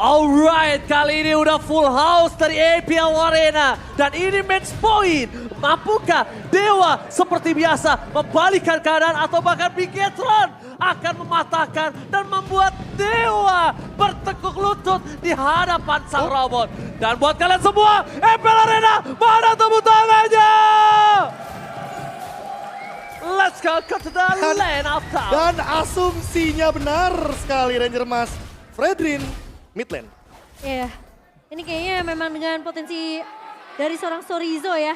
Alright, kali ini udah full house dari APL Arena. Dan ini match point. Mampukah Dewa seperti biasa membalikkan keadaan atau bahkan Bigetron akan mematahkan dan membuat Dewa bertekuk lutut di hadapan sang robot. Dan buat kalian semua, APL Arena, mana tepuk tangannya? Let's go to the lane of town. Dan asumsinya benar sekali Ranger Mas. Fredrin, mid lane. Iya, ini kayaknya memang dengan potensi dari seorang Sorizo ya.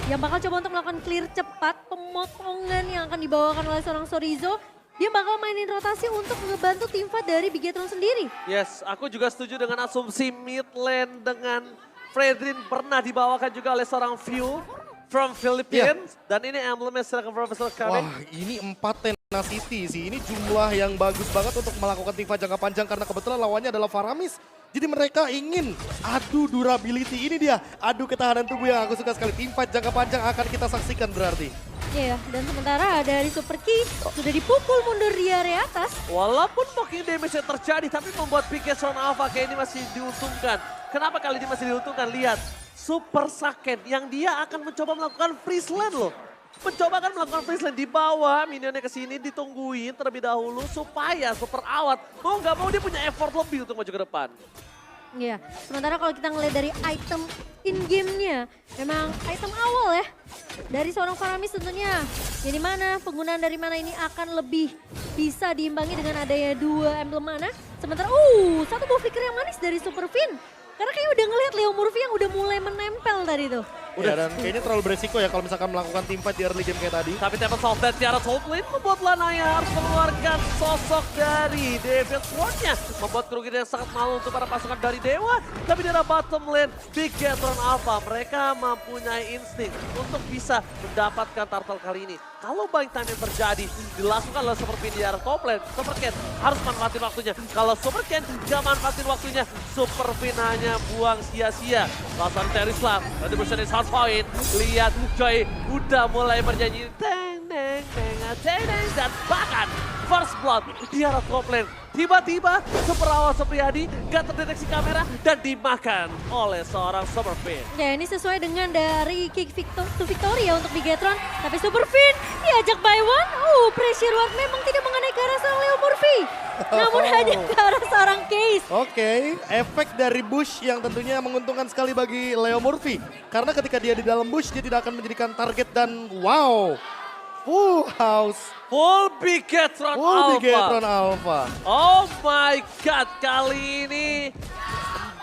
Yang bakal coba untuk melakukan clear cepat, pemotongan yang akan dibawakan oleh seorang Sorizo. Dia bakal mainin rotasi untuk ngebantu tim fight dari Bigetron sendiri. Yes, aku juga setuju dengan asumsi mid lane dengan Fredrin pernah dibawakan juga oleh seorang View from Philippines. Dan ini emblemnya secara Profesor Karin. Wah, ini 4 tenacity sih. Ini jumlah yang bagus banget untuk melakukan tim fight jangka panjang karena kebetulan lawannya adalah Faramis. Jadi mereka ingin adu durability, ini dia adu ketahanan tubuh yang aku suka sekali. Tim fight jangka panjang akan kita saksikan berarti. Iya, dan sementara dari Super Key sudah dipukul mundur di area atas. Walaupun mungkin damage yang terjadi, tapi membuat Bigetron Alpha kayak ini masih diuntungkan. Kenapa kali ini masih diuntungkan? Lihat, Super Saken yang dia akan mencoba melakukan freeze lane loh. Mencoba kan melakukan freeze lane di bawah, minionnya ke sini ditungguin terlebih dahulu supaya Super Awat mau nggak mau dia punya effort lebih untuk maju ke depan. Iya, sementara kalau kita ngeliat dari item in-game-nya, memang item awal ya. Dari seorang Faramis tentunya, jadi mana, penggunaan dari mana ini akan lebih bisa diimbangi dengan adanya 2 emblem mana. Sementara, satu buff flicker yang manis dari Super Fin. Karena kayak udah ngeliat Leo Murphy yang udah mulai menempel tadi tuh. Udah, dan kayaknya terlalu beresiko ya kalau misalkan melakukan tim fight di early game kayak tadi. Tapi Temple Soft dan Tiara Soulblade membuat Lanaya harus mengeluarkan sosok dari David Swan-nya. Membuat kerugian yang sangat malu untuk para pasukan dari Dewa. Tapi di arah bottom lane, Bigetron Alpha, mereka mempunyai insting untuk bisa mendapatkan turtle kali ini. Kalau buying time yang terjadi, dilakukan oleh Super Fin di arah top lane, Super Ken harus manfaatin waktunya. Kalau Super Ken gak manfaatin waktunya, Super Fin hanya buang sia-sia. Lawan Terislam, Retribution is hard point. Lihat Joy udah mulai bernyanyi. Teng, teng, teng, teng, teng. Dan bahkan first blood di arah top lane. Tiba-tiba Super Awal Supriyadi gak terdeteksi kamera dan dimakan oleh seorang Super Fin. Ya ini sesuai dengan dari kick to victory ya untuk Bigetron. Tapi Super Fin diajak by one. Pressure ward memang tidak mengenai ke arah seorang Leo Murphy. Namun hanya ke arah seorang Case. Oke, efek dari bush yang tentunya menguntungkan sekali bagi Leo Murphy. Karena ketika dia di dalam bush, dia tidak akan menjadikan target dan wow, full house. Full Bigetron Full Alpha. Bigetron Alpha. Oh my god, kali ini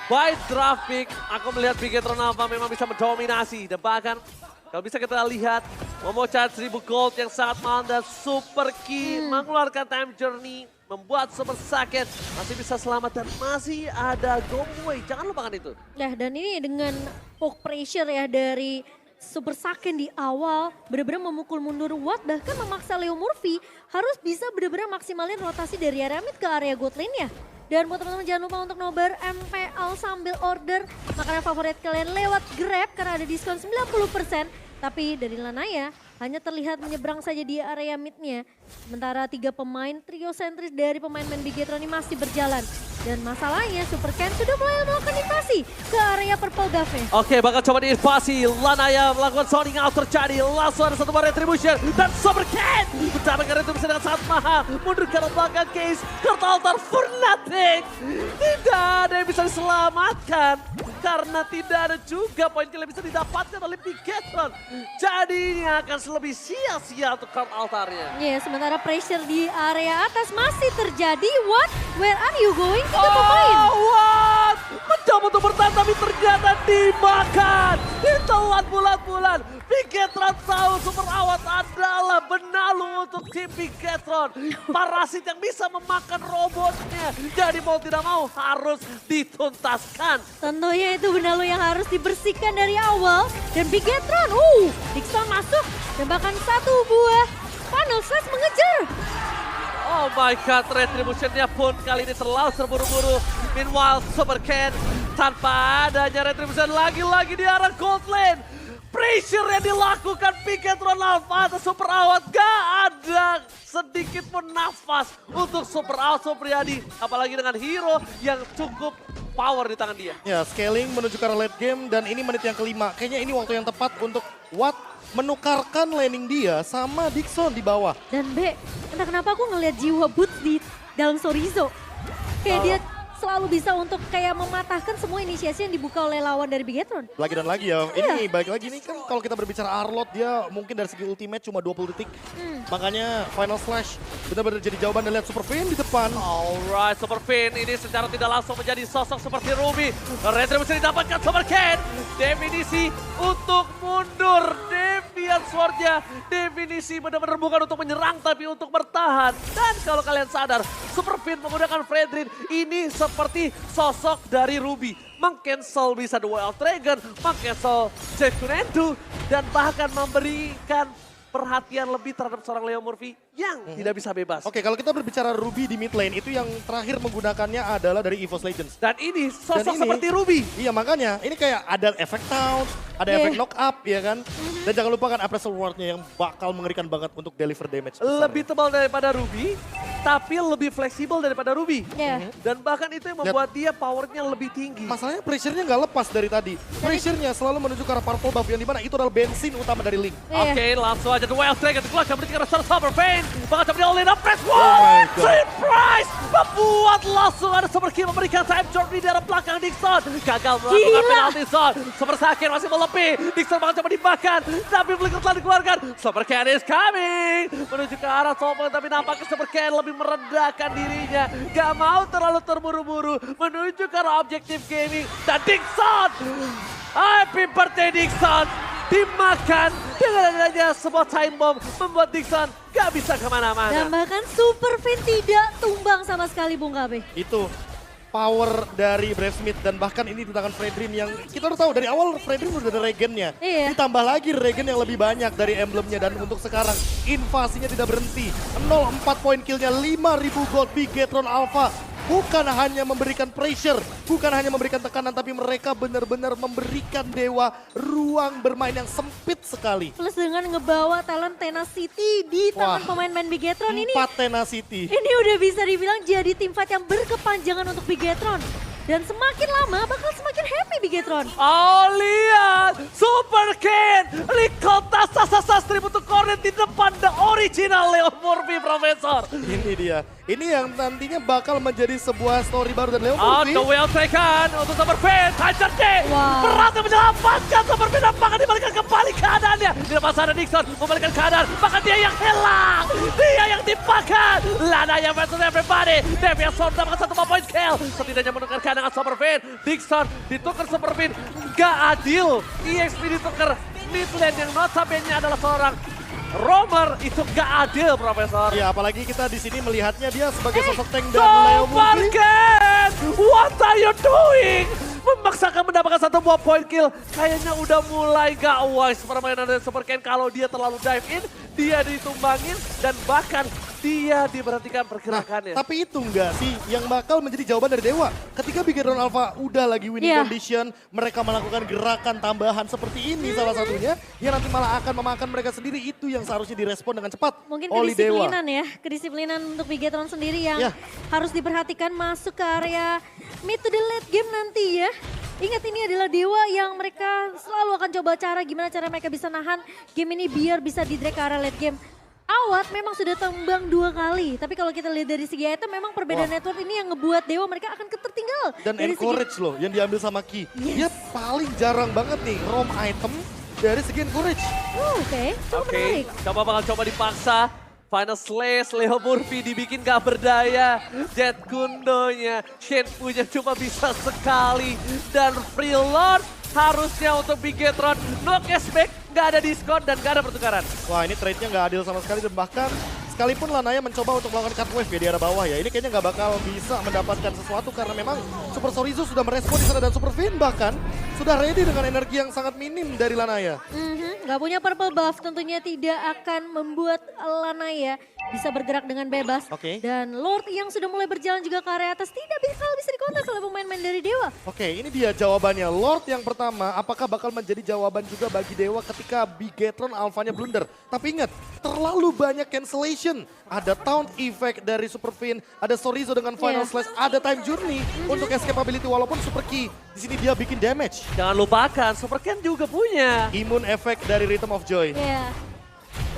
by draft pick, aku melihat Bigetron Alpha memang bisa mendominasi. Dan bahkan kalau bisa kita lihat, memocah 1000 gold yang sangat mahal dan Super Key mengeluarkan time journey. Membuat Super Saken masih bisa selamat dan masih ada Gongwei. Jangan lupakan itu. Nah dan ini dengan poke pressure ya dari Super Saken di awal benar-benar memukul mundur Watt, bahkan memaksa Leo Murphy harus bisa benar-benar maksimalin rotasi dari area mid ke area god lane-nya. Dan buat teman-teman jangan lupa untuk nobar MPL sambil order makanan favorit kalian lewat Grab karena ada diskon 90%. Tapi dari Lanaya hanya terlihat menyeberang saja di area mid-nya. Sementara 3 pemain trio sentris dari pemain-pemain Bigetron ini masih berjalan. Dan masalahnya Super Ken sudah mulai melakukan invasi ke area purple buff-nya. Oke, bakal coba diinvasi. Lanaya melakukan zoning out terjadi. Langsung ada satu bar retribution. Dan Super Ken mendapatkan retribution dengan sangat mahal. Mundur ke belakang Case. Kartu altar for nothing. Tidak ada yang bisa diselamatkan. Karena tidak ada juga poin kill yang bisa didapatkan oleh Bigetron. Jadi ini akan lebih sia-sia untuk kartu altarnya. Ya, sementara pressure di area atas masih terjadi. What? Where are you going? Tiga pemain. What? Mencoba untuk bertahan tapi ternyata dimakan. Ditelan bulan-bulan. Bigetron tahu Super Awat adalah benalu untuk tim Bigetron. Parasit yang bisa memakan robotnya. Jadi mau tidak mau harus dituntaskan. Tentunya itu benalu yang harus dibersihkan dari awal. Dan Bigetron, Dixon masuk. Dan bahkan satu buah funnel slash mengejar. Oh my god, retributionnya pun kali ini terlalu terburu-buru. Meanwhile, Super Ken tanpa adanya retribution lagi-lagi di arah gold lane. Pressure yang dilakukan Bigetron Alpha atas Super Awat, gak ada sedikit pun nafas untuk Super Awat Supriyadi. Apalagi dengan hero yang cukup power di tangan dia. Ya, scaling menuju ke arah late game dan ini menit yang kelima. Kayaknya ini waktu yang tepat untuk Watt menukarkan laning dia sama Dixon di bawah. Dan B, entah kenapa aku ngelihat jiwa Boots di dalam Sorizo. Kayak dia selalu bisa untuk kayak mematahkan semua inisiasi yang dibuka oleh lawan dari Bigetron. Lagi dan lagi ya, ini balik lagi nih kan kalau kita berbicara Arlott dia mungkin dari segi ultimate cuma 20 detik. Makanya Final Slash benar-benar jadi jawaban dan lihat Super Vayne di depan. Alright, Super Vayne ini secara tidak langsung menjadi sosok seperti Ruby. Retribusi didapatkan Super Ken. Definisi untuk mundur. Deviant Sword-nya. Definisi benar-benar bukan untuk menyerang tapi untuk bertahan. Dan kalau kalian sadar, Super Vayne menggunakan Fredrin ini seperti sosok dari Ruby. Meng-cancel bisa The Wild Dragon, meng-cancel Jeff Kunendu, dan bahkan memberikan perhatian lebih terhadap seorang Leo Murphy yang tidak bisa bebas. Oke, kalau kita berbicara Ruby di mid lane, itu yang terakhir menggunakannya adalah dari EVOS Legends. Dan ini sosok Dan ini- seperti Ruby. Iya, makanya ini kayak ada efek taunt, ada efek knock up ya kan. Dan jangan lupa kan Appraisal Ward-nya yang bakal mengerikan banget untuk deliver damage. besar. Lebih tebal daripada Ruby, tapi lebih fleksibel daripada Ruby. Ya. Dan bahkan itu yang membuat dia powernya lebih tinggi. Masalahnya pressure-nya nggak lepas dari tadi. Pressure-nya selalu menuju ke arah purple buff yang dimana itu adalah bensin utama dari Link. Iya. Oke, langsung aja The Wild Dragon keluarkan berarti secara Super Vayne. Bahkan coba di-all-in up, press my one! God. Surprise! Membuat langsung ada Super Kill memberikan time drop di daerah belakang Dixon. Gagal melakukan Gila. penalty zone. Super Sakin masih melebih. Dixon bahkan coba dimakan. Tapi Flicker telah dikeluarkan. Super Ken is coming. Menuju ke arah Sopeng tapi nampaknya Super Ken lebih meredakan dirinya. Gak mau terlalu terburu-buru. Menuju ke arah objektif gaming. Dan Dixon! Happy birthday Dixon! Dimakan dengan adanya sebuah time bomb membuat Dixon gak bisa Dan kemana-mana. bahkan Super Vayne tidak tumbang sama sekali Bung KB. Itu power dari Brave Smith dan bahkan ini di tangan Fredrin yang kita udah tahu dari awal Fredrin udah ada regennya. Iya. Ditambah lagi regen yang lebih banyak dari emblemnya dan untuk sekarang invasinya tidak berhenti. 0-4 poin killnya 5.000 gold Bigetron Alpha. Bukan hanya memberikan pressure, bukan hanya memberikan tekanan, tapi mereka benar-benar memberikan Dewa ruang bermain yang sempit sekali. Plus dengan ngebawa talent Tenacity di tangan Wah. pemain-pemain Bigetron ini. 4 Tenacity. Ini udah bisa dibilang jadi tim fight yang berkepanjangan untuk Bigetron. Dan semakin lama bakal semakin happy Bigetron. Oh lihat, Super Ken, Likota Sasastri untuk Cornet di depan the original Leo Murphy Profesor. Ini dia. Ini yang nantinya bakal menjadi sebuah story baru dan Leo On Murphy. the wheel taken untuk Super Ken, Tiger D. Wow. Berhasil menyelamatkan Super Ken dan bahkan dibalikan kembali keadaannya. Di depan sana Dixon membalikan keadaan, bahkan dia yang hilang. Dia yang dipakan. Lanaya versus everybody. Deviant Sword mendapatkan 1 point kill. Setidaknya menukarkan dengan Super Ken. Dixon ditukar Super Ken. Gak adil. EXP ditukar mid lane yang notabene adalah seorang Romer, itu gak adil Profesor. Ya, apalagi kita di sini melihatnya dia sebagai sosok tank dan Leo Super Murphy. Ken, what are you doing? Memaksakan mendapatkan 1 buah point kill. Kayaknya udah mulai gak wise permainan dari Super Ken. Kalau dia terlalu dive in, dia ditumbangin dan bahkan dia diberhentikan pergerakannya. Tapi itu enggak sih yang bakal menjadi jawaban dari Dewa. Ketika Bigetron Alpha udah lagi winning Iya. condition, mereka melakukan gerakan tambahan seperti ini salah satunya, yang nanti malah akan memakan mereka sendiri. Itu yang seharusnya direspon dengan cepat Mungkin oleh Dewa. kedisiplinan ya, kedisiplinan untuk Bigetron sendiri yang Ya. harus diperhatikan masuk ke area mid to the late game nanti ya. Ingat ini adalah Dewa yang mereka selalu akan coba cara gimana cara mereka bisa nahan game ini biar bisa di-drag ke arah late game. Awat memang sudah tembang 2 kali, tapi kalau kita lihat dari segi item memang perbedaan Wah. network ini yang ngebuat Dewa mereka akan ketertinggal. Dan dari encourage loh yang diambil sama Ki. Yes. Dia paling jarang banget nih rom item dari segi encourage. Oke, cukup Oke, menarik. coba bakal coba dipaksa. Final Slash, Leo Murphy dibikin gak berdaya. Jet Gundonya, Shenfu-nya cuma bisa sekali. Dan Freelord harusnya untuk Bigetron no cashback, gak ada diskon dan gak ada pertukaran. Wah, ini trade-nya nggak adil sama sekali dan bahkan sekalipun Lanaya mencoba untuk melakukan cut wave ya di arah bawah ya, ini kayaknya nggak bakal bisa mendapatkan sesuatu karena memang Super Sorizo sudah merespon di sana dan Super Vayne bahkan sudah ready dengan energi yang sangat minim dari Lanaya. Nggak punya purple buff tentunya tidak akan membuat Lanaya bisa bergerak dengan bebas. Oke. Dan Lord yang sudah mulai berjalan juga ke area atas tidak bisa dikontes oleh pemain-pemain dari Dewa. Oke, ini dia jawabannya. Lord yang pertama, apakah bakal menjadi jawaban juga bagi Dewa ketika Bigetron Alpha-nya blunder? Tapi ingat, terlalu banyak cancellation. Ada Taunt Effect dari Super Fin, ada Sorizo dengan Final Yeah. Slash, ada Time Journey untuk escapability walaupun Super Key. Di sini dia bikin damage. Jangan lupakan, Super Ken juga punya. Immune Effect dari Rhythm of Joy. Ya,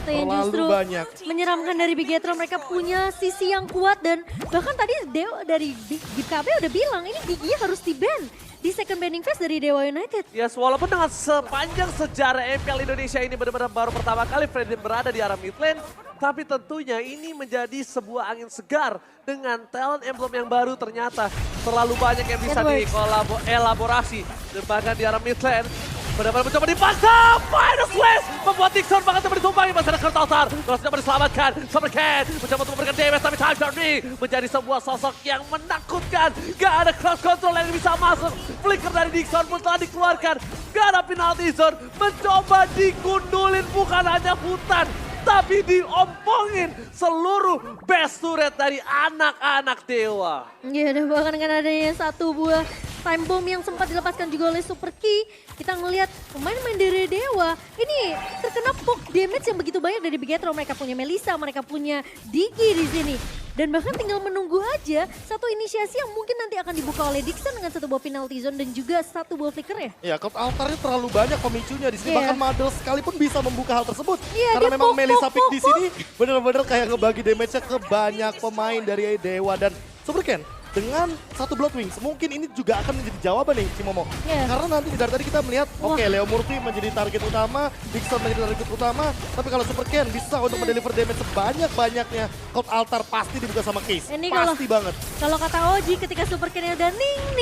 itu yang Terlalu justru banyak. menyeramkan dari Bigetron. Mereka punya sisi yang kuat dan bahkan tadi Dewa dari BKB udah bilang ini giginya harus di-ban di second banning phase dari Dewa United. Yes, walaupun dengan sepanjang sejarah MPL Indonesia ini benar-benar baru pertama kali Freddy berada di arah mid lane, tapi tentunya ini menjadi sebuah angin segar dengan talent emblem yang baru. Ternyata terlalu banyak yang bisa dielaborasi dan bahkan di arah mid lane benar-benar mencoba dipaksa. Final Slash membuat Dixon bahkan coba ditumpangi masih ada Kurt Altar. Terus coba diselamatkan. Super Ken mencoba untuk memberikan damage tapi Time Journey menjadi sebuah sosok yang menakutkan. Gak ada cross control yang bisa masuk. Flicker dari Dixon pun telah dikeluarkan. Gak ada penalty zone. Mencoba digundulin bukan hanya hutan, tapi diompongin seluruh best turret dari anak-anak Dewa. Ya, dan bahkan dengan adanya satu buah time bomb yang sempat dilepaskan juga oleh Super Key, kita ngelihat pemain-pemain dari Dewa ini terkena poke damage yang begitu banyak dari Bigetron. Mereka punya Melissa, mereka punya Digi di sini. Dan bahkan tinggal menunggu aja satu inisiasi yang mungkin nanti akan dibuka oleh Dixon dengan satu buah penalty zone dan juga satu buah flicker ya. Ya, Kurt Altarnya terlalu banyak pemicunya di sini. Iya. Bahkan Madel sekalipun bisa membuka hal tersebut. Iya, Karena dia memang poke, Melissa poke, Pick di poke, sini benar-benar kayak ngebagi damage-nya ke banyak pemain dari Dewa dan Super Ken. Dengan satu Blood Wings, mungkin ini juga akan menjadi jawaban nih Cimomo. Iya. Karena nanti dari tadi kita melihat, Wah. oke Leo Murphy menjadi target utama, Dixon menjadi target utama, tapi kalau Super Ken bisa untuk mendeliver damage sebanyak-banyaknya, Kurt Altar pasti dibuka sama Case. Ini Pasti banget. Kalau kata Oji ketika Super Ken udah ning,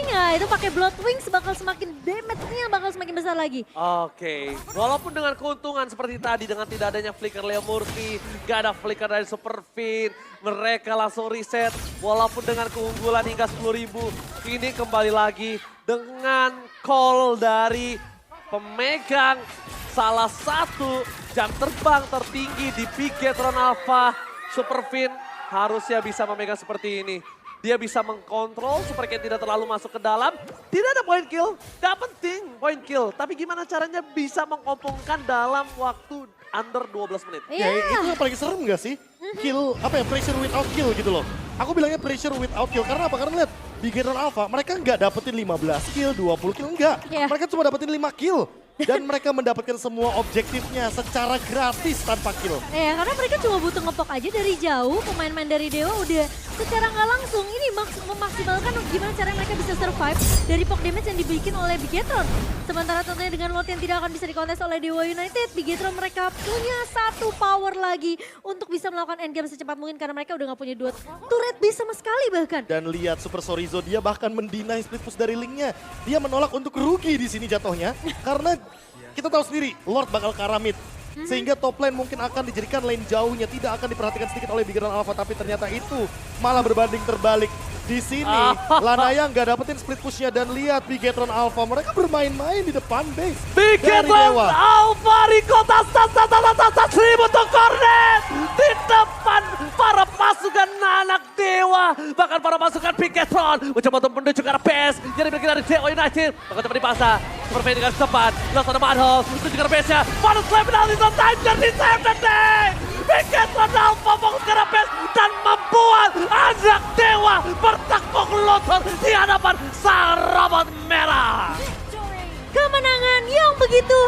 itu pakai Blood Wings bakal semakin damage-nya bakal semakin besar lagi. Oke, walaupun dengan keuntungan seperti tadi dengan tidak adanya flicker Leo Murphy, gak ada flicker dari Super Fin, mereka langsung reset. Walaupun dengan keunggulan hingga 10.000, ini kembali lagi dengan call dari pemegang salah satu jam terbang tertinggi di Bigetron Alpha. Super Fin harusnya bisa memegang seperti ini. Dia bisa mengkontrol Super Ken tidak terlalu masuk ke dalam. Tidak ada point kill, gak penting point kill. Tapi gimana caranya bisa mengompongkan dalam waktu under 12 menit. Ya itu yang paling serem gak sih? Kill, apa ya, pressure without kill gitu loh. Aku bilangnya pressure without kill, karena apa? Karena lihat, di Bigetron Alpha mereka nggak dapetin 15 kill, 20 kill, enggak. Iya. Mereka cuma dapetin 5 kill. Dan mereka mendapatkan semua objektifnya secara gratis tanpa kill. Ya, karena mereka cuma butuh ngepok aja dari jauh, pemain-pemain dari Dewa udah secara nggak langsung ini memaksimalkan gimana cara mereka bisa survive dari poke damage yang dibikin oleh Bigetron. Sementara tentunya dengan lot yang tidak akan bisa dikontes oleh Dewa United, Bigetron mereka punya satu power lagi untuk bisa melakukan endgame secepat mungkin karena mereka udah nggak punya dua turret base sama sekali bahkan. Dan lihat Super Sorizo, dia bahkan mendinai split push dari Link-nya. Dia menolak untuk rugi di sini jatuhnya. Karena kita tahu sendiri, Lord bakal ke arah mid. Sehingga top lane mungkin akan dijadikan lane jauhnya. Tidak akan diperhatikan sedikit oleh Bigetron Alpha. Tapi ternyata itu malah berbanding terbalik. Di sini, Lanaya nggak dapetin split pushnya. Dan lihat Bigetron Alpha, mereka bermain-main di depan base. Bigetron Alpha Rico tas 1000 untuk Cornet di depan para pasukan anak Dewa. Bahkan para pasukan Bigetron mencoba untuk menuju ke arah base. Jadi bagi dari Dewa United. Maka coba dipaksa. Super Fade dengan cepat. Langsung ada Madhol. Menuju ke arah base-nya. Final Slam penalty zone time journey save the day. Bigetron Alpha fokus ke arah base dan membuat anak Dewa bertekuk lutut di hadapan sang robot merah. Kemenangan yang begitu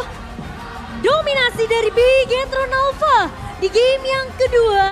dominasi dari Bigetron Alpha di game yang kedua.